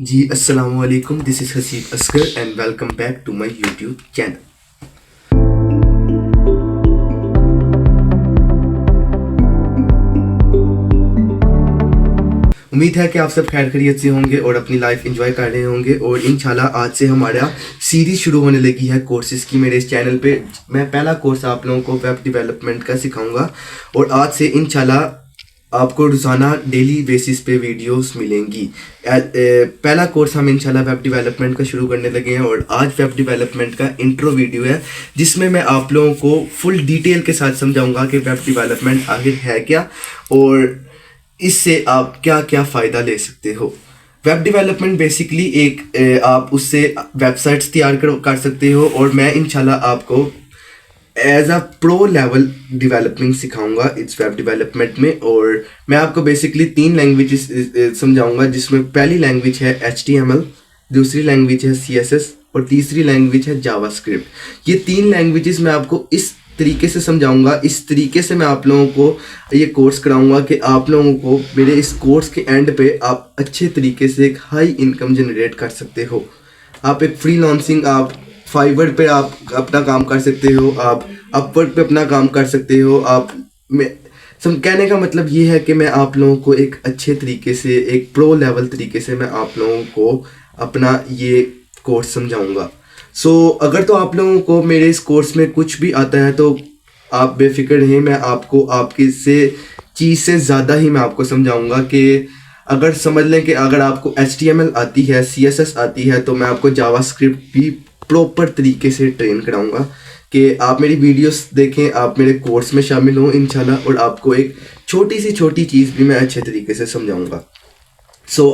जी अस्सलाम वालेकुम, this is Haseeb Asghar and welcome back to my YouTube channel. उम्मीद है कि आप सब खैर खैरियत से होंगे और अपनी लाइफ एंजॉय कर रहे होंगे। और इंशाल्लाह आज से हमारा सीरीज़ शुरू होने लगी है कोर्सेज़ की। मेरे इस चैनल पे मैं पहला कोर्स आप लोगों को वेब डेवलपमेंट का सिखाऊंगा और आज से इंशाल्लाह आपको रोज़ाना डेली बेसिस पे वीडियोस मिलेंगी। पहला कोर्स हम इंशाल्लाह वेब डेवलपमेंट का शुरू करने लगे हैं और आज वेब डेवलपमेंट का इंट्रो वीडियो है जिसमें मैं आप लोगों को फुल डिटेल के साथ समझाऊंगा कि वेब डेवलपमेंट आखिर है क्या और इससे आप क्या क्या फ़ायदा ले सकते हो। वेब डेवलपमेंट बेसिकली एक आप उससे वेबसाइट्स तैयार कर सकते हो और मैं इंशाल्लाह आपको as a pro level developing सिखाऊंगा इस वेब डेवलपमेंट में। और मैं आपको बेसिकली 3 लैंग्वेजेस समझाऊंगा जिसमें पहली लैंग्वेज है HTML, दूसरी लैंग्वेज है CSS और तीसरी लैंग्वेज है जावास्क्रिप्ट। ये 3 लैंग्वेजेस मैं आपको इस तरीके से समझाऊंगा, इस तरीके से मैं आप लोगों को ये कोर्स कराऊंगा कि आप लोगों को मेरे इस कोर्स के एंड पे आप अच्छे तरीके से एक हाई इनकम जनरेट कर सकते हो। आप एक फ्रीलांसिंग, आप फाइवर पे आप अपना काम कर सकते हो, आप अपवर्क पे अपना काम कर सकते हो। कहने का मतलब ये है कि मैं आप लोगों को एक अच्छे तरीके से, एक प्रो लेवल तरीके से मैं आप लोगों को अपना ये कोर्स समझाऊंगा। अगर तो आप लोगों को मेरे इस कोर्स में कुछ भी आता है तो आप बेफिक्र रहें, मैं आपको आपकी से चीज़ से ज़्यादा ही मैं आपको समझाऊंगा। कि अगर समझ लें कि अगर आपको HTML आती है, CSS आती है, तो मैं आपको जावास्क्रिप्ट भी प्रॉपर तरीके से ट्रेन कराऊंगा कि आप मेरी वीडियोस देखें, आप मेरे कोर्स में शामिल हों इंशाल्लाह और आपको एक छोटी सी छोटी चीज़ भी मैं अच्छे तरीके से समझाऊंगा।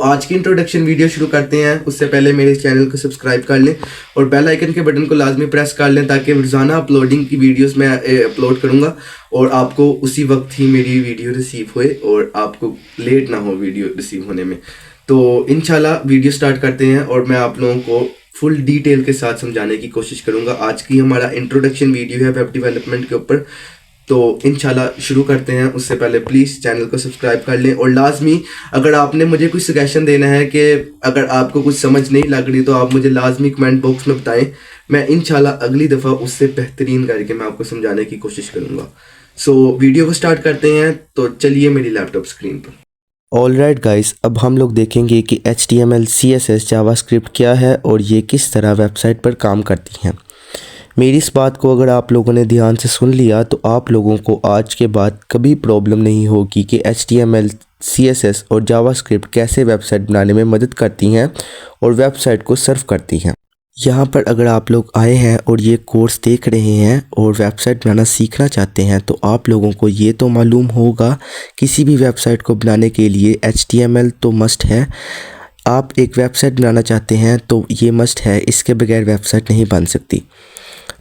आज की इंट्रोडक्शन वीडियो शुरू करते हैं। उससे पहले मेरे चैनल को सब्सक्राइब कर लें और बेल आइकन के बटन को लाजमी प्रेस कर लें ताकि रोज़ाना अपलोडिंग की वीडियोस मैं अपलोड करूंगा और आपको उसी वक्त ही मेरी वीडियो रिसीव होए और आपको लेट ना हो वीडियो रिसीव होने में। तो इंशाल्लाह वीडियो स्टार्ट करते हैं और मैं आप लोगों को फुल डिटेल के साथ समझाने की कोशिश करूंगा। आज की हमारा इंट्रोडक्शन वीडियो है वेब डेवलपमेंट के ऊपर। तो इंशाल्लाह शुरू करते हैं। उससे पहले प्लीज़ चैनल को सब्सक्राइब कर लें और लाजमी अगर आपने मुझे कुछ सजेशन देना है कि अगर आपको कुछ समझ नहीं लग रही तो आप मुझे लाजमी कमेंट बॉक्स में बताएं। मैं इंशाल्लाह अगली दफ़ा उससे बेहतरीन करके मैं आपको समझाने की कोशिश करूँगा। वीडियो को स्टार्ट करते हैं। तो चलिए मेरी लैपटॉप स्क्रीन पर। ऑलराइट गाइस, अब हम लोग देखेंगे कि HTML, CSS, जावास्क्रिप्ट क्या है और ये किस तरह वेबसाइट पर काम करती हैं। मेरी इस बात को अगर आप लोगों ने ध्यान से सुन लिया तो आप लोगों को आज के बाद कभी प्रॉब्लम नहीं होगी कि HTML, CSS और जावास्क्रिप्ट कैसे वेबसाइट बनाने में मदद करती हैं और वेबसाइट को सर्व करती हैं। यहाँ पर अगर आप लोग आए हैं और ये कोर्स देख रहे हैं और वेबसाइट बनाना सीखना चाहते हैं तो आप लोगों को ये तो मालूम होगा किसी भी वेबसाइट को बनाने के लिए HTML तो मस्ट है। आप एक वेबसाइट बनाना चाहते हैं तो ये मस्ट है, इसके बगैर वेबसाइट नहीं बन सकती।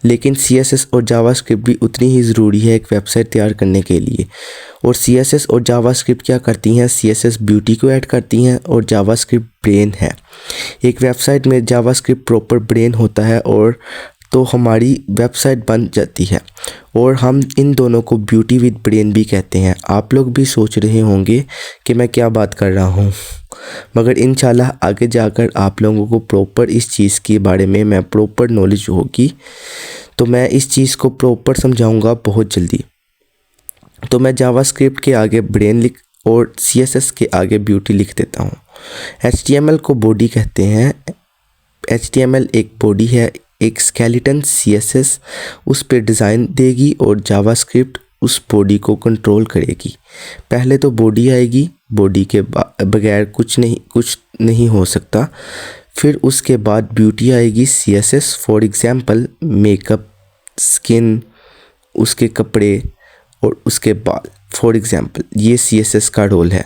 लेकिन CSS और जावास्क्रिप्ट भी उतनी ही ज़रूरी है एक वेबसाइट तैयार करने के लिए। और CSS और जावास्क्रिप्ट क्या करती हैं? CSS ब्यूटी को ऐड करती हैं और जावास्क्रिप्ट ब्रेन है। एक वेबसाइट में जावास्क्रिप्ट प्रॉपर ब्रेन होता है और तो हमारी वेबसाइट बन जाती है। और हम इन दोनों को ब्यूटी विद ब्रेन भी कहते हैं। आप लोग भी सोच रहे होंगे कि मैं क्या बात कर रहा हूँ, मगर इंशाल्लाह आगे जाकर आप लोगों को प्रॉपर इस चीज़ के बारे में मैं प्रॉपर नॉलेज होगी तो मैं इस चीज़ को प्रॉपर समझाऊंगा बहुत जल्दी। तो मैं जावास्क्रिप्ट के आगे ब्रेन लिख और CSS के आगे ब्यूटी लिख देता हूँ। HTML को बॉडी कहते हैं। HTML एक बॉडी है, एक स्केलेटन CSS उस पर डिज़ाइन देगी और जावास्क्रिप्ट उस बॉडी को कंट्रोल करेगी। पहले तो बॉडी आएगी, बॉडी के बगैर कुछ नहीं हो सकता। फिर उसके बाद ब्यूटी आएगी CSS, for example makeup, skin, उसके कपड़े और उसके बाल, फॉर एग्ज़ाम्पल ये CSS का रोल है।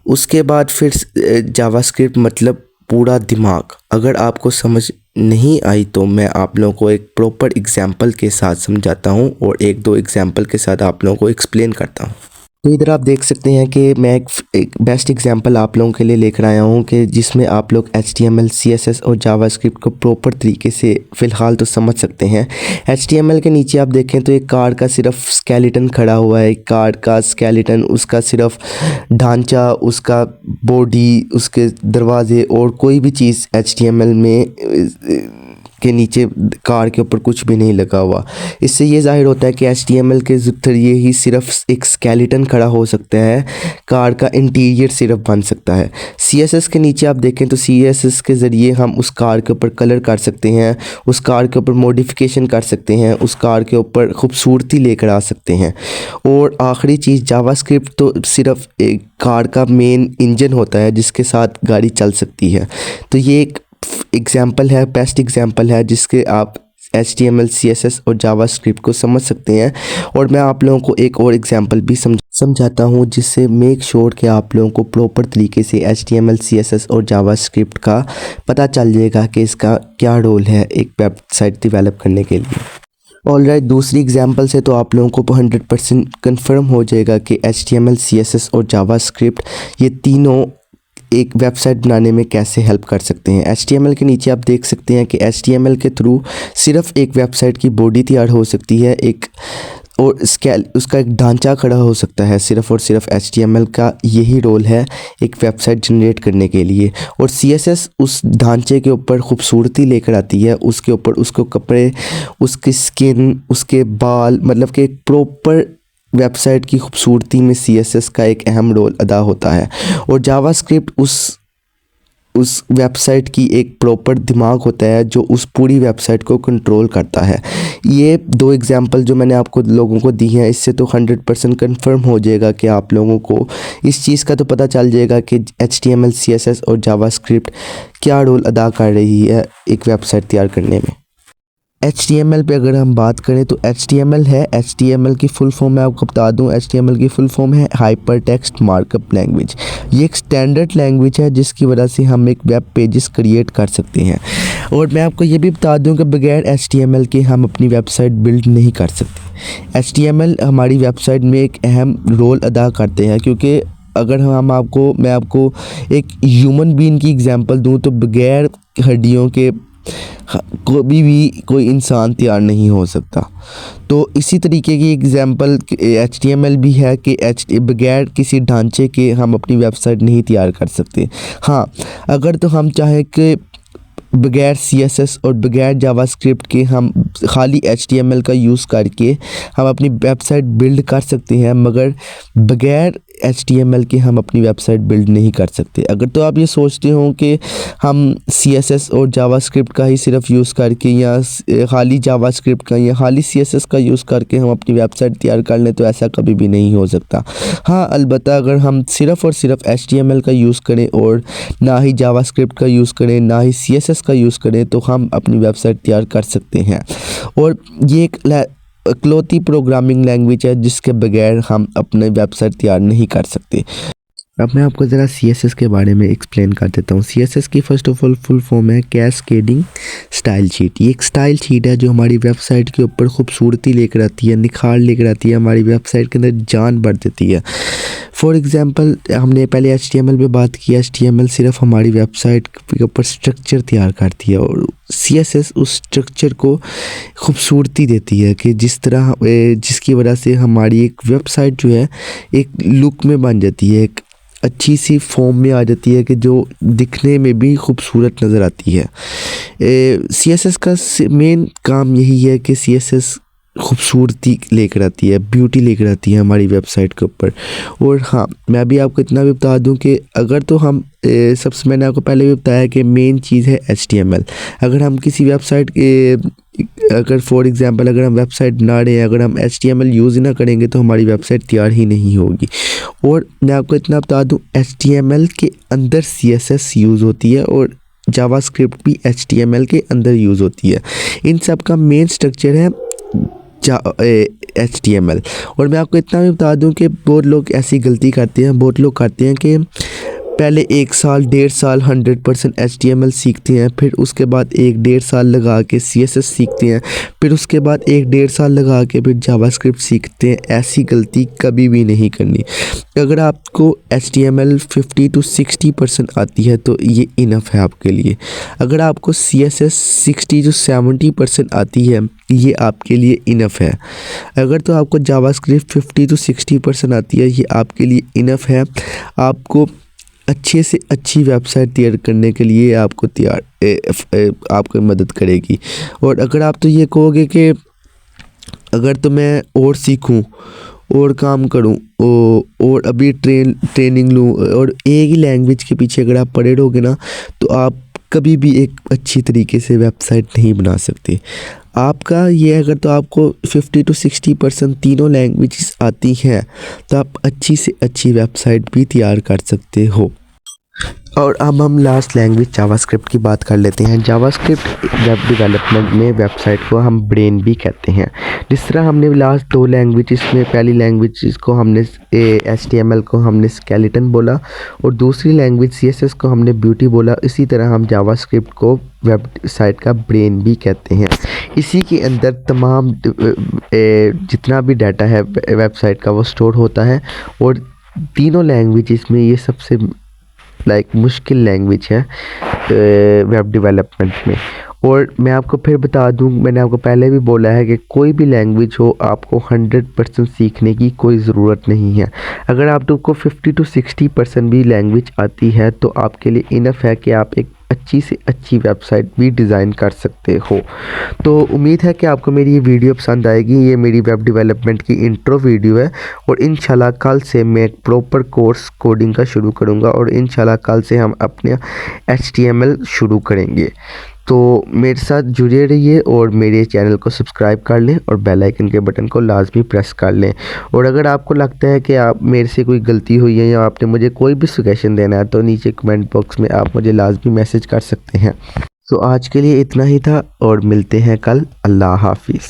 उसके बाद फिर जावास्क्रिप्ट मतलब पूरा दिमाग। अगर आपको समझ नहीं आई तो मैं आप लोगों को एक प्रॉपर एग्जाम्पल के साथ समझाता हूँ और 1-2 एग्जाम्पल के साथ आप लोगों को एक्सप्लेन करता हूँ। तो इधर आप देख सकते हैं कि मैं एक बेस्ट एग्जांपल आप लोगों के लिए लेकर आया हूं कि जिसमें आप लोग HTML, CSS और जावास्क्रिप्ट को प्रॉपर तरीके से फ़िलहाल तो समझ सकते हैं। HTML के नीचे आप देखें तो एक कार का सिर्फ स्केलेटन खड़ा हुआ है, एक कार का स्केलेटन, उसका सिर्फ ढांचा, उसका बॉडी, उसके दरवाजे और कोई भी चीज़ HTML में के नीचे कार के ऊपर कुछ भी नहीं लगा हुआ। इससे ये ज़ाहिर होता है कि HTML के ज़रिए ही सिर्फ एक स्केलेटन खड़ा हो सकता है, कार का इंटीरियर सिर्फ बन सकता है। CSS के नीचे आप देखें तो CSS के ज़रिए हम उस कार के ऊपर कलर कर सकते हैं, उस कार के ऊपर मॉडिफिकेशन कर सकते हैं, उस कार के ऊपर खूबसूरती लेकर आ सकते हैं। और आखिरी चीज़ जावास्क्रिप्ट तो सिर्फ एक कार का मेन इंजन होता है जिसके साथ गाड़ी चल सकती है। तो ये एक एग्जाम्पल है, बेस्ट एग्जाम्पल है जिसके आप HTML, CSS और जावास्क्रिप्ट को समझ सकते हैं। और मैं आप लोगों को एक और एग्जाम्पल भी समझाता हूँ जिससे मेक श्योर कि आप लोगों को प्रॉपर तरीके से HTML, CSS और जावास्क्रिप्ट का पता चल जाएगा कि इसका क्या रोल है एक वेबसाइट डेवलप करने के लिए। ऑलराइट, दूसरी एग्जांपल से तो आप लोगों को 100% कंफर्म हो जाएगा कि HTML, CSS और जावास्क्रिप्ट ये तीनों एक वेबसाइट बनाने में कैसे हेल्प कर सकते हैं। HTML के नीचे आप देख सकते हैं कि HTML के थ्रू सिर्फ एक वेबसाइट की बॉडी तैयार हो सकती है, एक और उसका एक ढांचा खड़ा हो सकता है। सिर्फ और सिर्फ HTML का यही रोल है एक वेबसाइट जनरेट करने के लिए। और CSS उस ढांचे के ऊपर खूबसूरती लेकर आती है, उसके ऊपर उसको कपड़े, उसकी स्किन, उसके बाल, मतलब कि एक प्रॉपर वेबसाइट की खूबसूरती में CSS का एक अहम रोल अदा होता है। और जावास्क्रिप्ट उस वेबसाइट की एक प्रॉपर दिमाग होता है जो उस पूरी वेबसाइट को कंट्रोल करता है। ये दो एग्जांपल जो मैंने आपको लोगों को दी हैं, इससे तो 100% कंफर्म हो जाएगा कि आप लोगों को इस चीज़ का तो पता चल जाएगा कि HTML, CSS और जावास्क्रिप्ट क्या रोल अदा कर रही है एक वेबसाइट तैयार करने में। HTML पे अगर हम बात करें तो HTML है, HTML की फुल फॉर्म मैं आपको बता दूं, HTML की फुल फॉर्म है हाइपर टेक्स्ट मार्कअप लैंग्वेज। ये एक स्टैंडर्ड लैंग्वेज है जिसकी वजह से हम एक वेब पेजेस क्रिएट कर सकते हैं। और मैं आपको ये भी बता दूं कि बगैर HTML के हम अपनी वेबसाइट बिल्ड नहीं कर सकते। HTML हमारी वेबसाइट में एक अहम रोल अदा करते हैं, क्योंकि अगर मैं आपको एक ह्यूमन बीइंग की एग्जांपल दूं तो बगैर हड्डियों के कभी भी कोई इंसान तैयार नहीं हो सकता। तो इसी तरीके की एग्जांपल HTML भी है कि बगैर किसी ढांचे के हम अपनी वेबसाइट नहीं तैयार कर सकते। हाँ, अगर तो हम चाहें कि बगैर CSS और बगैर जावास्क्रिप्ट के हम खाली HTML का यूज़ करके हम अपनी वेबसाइट बिल्ड कर सकते हैं, मगर बगैर HTML के हम अपनी वेबसाइट बिल्ड नहीं कर सकते। अगर तो आप ये सोचते हो कि हम CSS और जावास्क्रिप्ट का ही सिर्फ यूज़ करके या खाली जावास्क्रिप्ट का या खाली CSS का यूज़ करके हम अपनी वेबसाइट तैयार कर लें, तो ऐसा कभी भी नहीं हो सकता। हाँ, अलबत्ता अगर हम सिर्फ और सिर्फ HTML का यूज़ करें और ना ही जावास्क्रिप्ट का यूज़ करें, ना ही CSS का यूज़ करें, तो हम अपनी वेबसाइट तैयार कर सकते हैं। और ये एक इकलौती प्रोग्रामिंग लैंग्वेज है जिसके बगैर हम अपने वेबसाइट तैयार नहीं कर सकते। अब मैं आपको ज़रा CSS के बारे में एक्सप्लेन कर देता हूँ। CSS की first of all full form है कैस्केडिंग स्टाइल शीट। ये एक स्टाइल शीट है जो हमारी वेबसाइट के ऊपर खूबसूरती लेकर आती है, निखार लेकर आती है, हमारी वेबसाइट के अंदर जान भर देती है। फॉर एग्ज़ाम्पल, हमने पहले HTML पे बात की। HTML सिर्फ हमारी वेबसाइट के ऊपर स्ट्रक्चर तैयार करती है और CSS उस स्ट्रक्चर को खूबसूरती देती है कि जिसकी वजह से हमारी एक वेबसाइट जो है एक लुक में बन जाती है, एक अच्छी सी फॉर्म में आ जाती है कि जो दिखने में भी खूबसूरत नज़र आती है। CSS का मेन काम यही है कि CSS खूबसूरती लेकर आती है, ब्यूटी लेकर आती है हमारी वेबसाइट के ऊपर। और हाँ, मैं भी आपको इतना भी बता दूं कि अगर तो हम सबसे मैंने आपको पहले भी बताया कि मेन चीज़ है HTML। अगर हम किसी वेबसाइट अगर फॉर एग्ज़ाम्पल अगर हम वेबसाइट बना रहे हैं, अगर हम HTML यूज़ ना करेंगे तो हमारी वेबसाइट तैयार ही नहीं होगी। और मैं आपको इतना बता दूं, HTML के अंदर CSS यूज़ होती है और जावास्क्रिप्ट भी HTML के अंदर यूज़ होती है। इन सब का मेन स्ट्रक्चर है HTML। और मैं आपको इतना भी बता दूं कि बहुत लोग ऐसी गलती करते हैं, बहुत लोग करते हैं कि पहले 1 साल 1.5 साल 100% HTML सीखते हैं, फिर उसके बाद 1-1.5 साल लगा के CSS सीखते हैं, फिर उसके बाद 1-1.5 साल लगा के फिर जावास्क्रिप्ट सीखते हैं। ऐसी गलती कभी भी नहीं करनी। अगर आपको HTML 50 to 60% आती है तो ये इनफ है आपके लिए। अगर आपको CSS 60 to 70% आती है, ये आपके लिए इनफ है। अगर तो आपको जावास्क्रिप्ट 50 to 60% आती है, ये आपके लिए इनफ है। आपको अच्छे से अच्छी वेबसाइट तैयार करने के लिए आपको आपको मदद करेगी। और अगर आप तो ये कहोगे कि अगर तो मैं और सीखूं और काम करूं और अभी ट्रेनिंग लूं और एक ही लैंग्वेज के पीछे अगर आप पड़े रहोगे ना, तो आप कभी भी एक अच्छी तरीके से वेबसाइट नहीं बना सकते। आपका ये अगर तो आपको 50 to 60% तीनों लैंग्वेजेस आती हैं, तो आप अच्छी से अच्छी वेबसाइट भी तैयार कर सकते हो। और अब हम लास्ट लैंग्वेज जावास्क्रिप्ट की बात कर लेते हैं। जावास्क्रिप्ट वेब डेवलपमेंट में वेबसाइट को हम ब्रेन भी कहते हैं। जिस तरह हमने लास्ट 2 लैंग्वेजेस में, पहली लैंग्वेज को हमने HTML को हमने स्केलेटन बोला और दूसरी लैंग्वेज CSS को हमने ब्यूटी बोला, इसी तरह हम जावास्क्रिप्ट को वेबसाइट का ब्रेन भी कहते हैं। इसी के अंदर तमाम जितना भी डाटा है वेबसाइट का वो स्टोर होता है। और तीनों लैंग्वेजेस में ये सबसे मुश्किल लैंग्वेज है वेब डेवलपमेंट में। और मैं आपको फिर बता दूं, मैंने आपको पहले भी बोला है कि कोई भी लैंग्वेज हो, आपको 100% सीखने की कोई ज़रूरत नहीं है। अगर आपको 50 to 60% भी लैंग्वेज आती है तो आपके लिए इनफ है कि आप एक अच्छी से अच्छी वेबसाइट भी डिज़ाइन कर सकते हो। तो उम्मीद है कि आपको मेरी ये वीडियो पसंद आएगी। ये मेरी वेब डेवलपमेंट की इंट्रो वीडियो है और इंशाल्लाह कल से मैं एक प्रॉपर कोर्स कोडिंग का शुरू करूँगा और इंशाल्लाह कल से हम अपने HTML शुरू करेंगे। तो मेरे साथ जुड़े रहिए और मेरे चैनल को सब्सक्राइब कर लें और बेल आइकन के बटन को लाजमी प्रेस कर लें। और अगर आपको लगता है कि आप मेरे से कोई गलती हुई है या आपने मुझे कोई भी सजेशन देना है, तो नीचे कमेंट बॉक्स में आप मुझे लाजमी मैसेज कर सकते हैं। तो आज के लिए इतना ही था और मिलते हैं कल। अल्लाह हाफिज़।